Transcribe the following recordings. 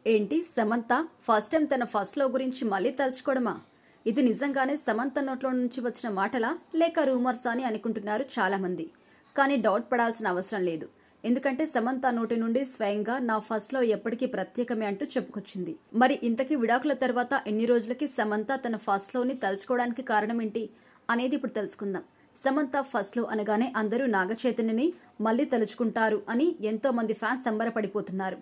ఏంటి Samantha first time తన first love గురించి మళ్ళీ తలుచుకోవడమా? ఇది నిజంగానే సమంత నోట్లో నుంచి వచ్చిన మాటలా లేక రూమర్స్ అని అనుకుంటున్నారు చాలా మంది. కానీ డౌట్ పడాల్సిన అవసరం లేదు. ఎందుకంటే సమంత నోటి నుండి స్వయంగా నా ఫస్ట్ లవ్ ఎప్పటికీ ప్రత్యేకమే అంటూ చెప్పుకొచ్చింది. మరి ఇంతకీ విడాకుల తర్వాత ఎన్ని రోజులకి సమంత తన ఫస్ట్ లవ్ ని తలుచుకోవడానికి కారణం ఏంటి అనేది ఇప్పుడు తెలుసుకుందాం. సమంత ఫస్ట్ లవ్ అనగానే అందరూ నాగచైతన్యని మళ్లీ తలుచుకుంటారు అని ఎంతో మంది ఫ్యాన్స్ సంబరపడిపోతున్నారు.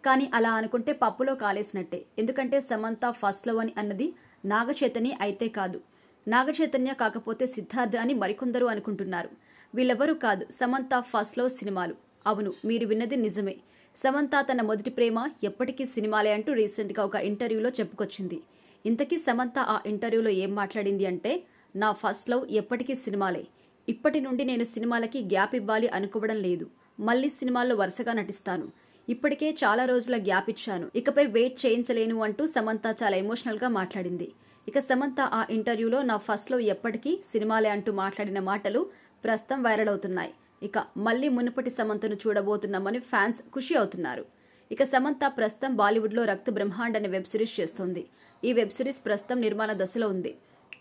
కానీ అలా అనుకుంటే పప్పులో కాలేసినట్టే. ఎందుకంటే సమంత ఫస్ట్ లవ్ అని అన్నది నాగచైతన్య అయితే కాదు, నాగచైతన్య కాకపోతే సిద్ధార్థ అని మరికొందరు అనుకుంటున్నారు. వీళ్ళెవరూ కాదు, సమంత ఫస్ట్ లవ్ సినిమాలు. అవును, మీరు విన్నది నిజమే. సమంత తన మొదటి ప్రేమ ఎప్పటికీ సినిమాలే అంటూ రీసెంట్ గా ఒక ఇంటర్వ్యూలో చెప్పుకొచ్చింది. ఇంతకీ సమంత ఆ ఇంటర్వ్యూలో ఏం మాట్లాడింది అంటే, నా ఫస్ట్ లవ్ ఎప్పటికీ సినిమాలే. ఇప్పటి నుండి నేను సినిమాలకి గ్యాప్ ఇవ్వాలి అనుకోవడం లేదు. మళ్లీ సినిమాల్లో వరుసగా నటిస్తాను. ఇప్పటికే చాలా రోజుల గ్యాప్ ఇచ్చాను, ఇకపై వెయిట్ చేయించలేను అంటూ సమంత చాలా ఎమోషనల్ గా మాట్లాడింది. ఇక సమంత ఆ ఇంటర్వ్యూలో నా ఫస్ట్ లవ్ ఎప్పటికీ సినిమాలే అంటూ మాట్లాడిన మాటలు ప్రస్తుతం వైరల్ అవుతున్నాయి. ఇక మళ్లీ మునుపటి సమంతను చూడబోతున్నామని ఫ్యాన్స్ ఖుషి అవుతున్నారు. ఇక సమంత ప్రస్తుతం బాలీవుడ్ లో రక్త బ్రహ్మాండ్ అనే వెబ్ సిరీస్ చేస్తోంది. ఈ వెబ్ సిరీస్ ప్రస్తుతం నిర్మాణ దశలో ఉంది.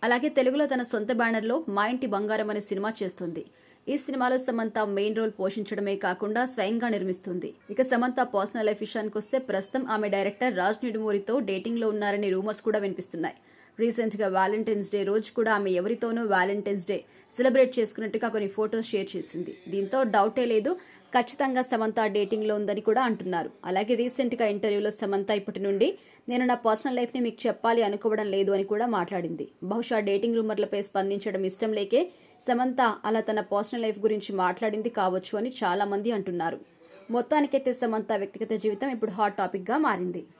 అలాగే తెలుగులో తన సొంత బ్యానర్ లో మా ఇంటి బంగారం అనే సినిమా చేస్తుంది. ఈ సినిమాలో సమంత మెయిన్ రోల్ పోషించడమే కాకుండా స్వయంగా నిర్మిస్తుంది. ఇక సమంత పర్సనల్ లైఫ్ విషయానికి వస్తే ప్రస్తుతం ఆమె డైరెక్టర్ రాజ్ నిడుమూరితో డేటింగ్ లో ఉన్నారనే రూమర్స్ కూడా వినిపిస్తున్నాయి. రీసెంట్ గా వ్యాలంటైన్స్ డే రోజు కూడా ఆమె ఎవరితోనూ వ్యాలంటైన్స్ డే సెలబ్రేట్ చేసుకున్నట్టుగా కొన్ని ఫోటోస్ షేర్ చేసింది. దీంతో డౌటే లేదు, ఖచ్చితంగా సమంత డేటింగ్ లో ఉందని కూడా అంటున్నారు. అలాగే రీసెంట్ గా ఇంటర్వ్యూలో సమంత ఇప్పటి నుండి నేను నా పర్సనల్ లైఫ్ ని మీకు చెప్పాలి అనుకోవడం లేదు అని కూడా మాట్లాడింది. బహుశా డేటింగ్ రూమర్లపై స్పందించడం ఇష్టం లేకే సమంత అలా తన పర్సనల్ లైఫ్ గురించి మాట్లాడింది కావచ్చు అని చాలా మంది అంటున్నారు. మొత్తానికైతే సమంత వ్యక్తిగత జీవితం ఇప్పుడు హాట్ టాపిక్ గా మారింది.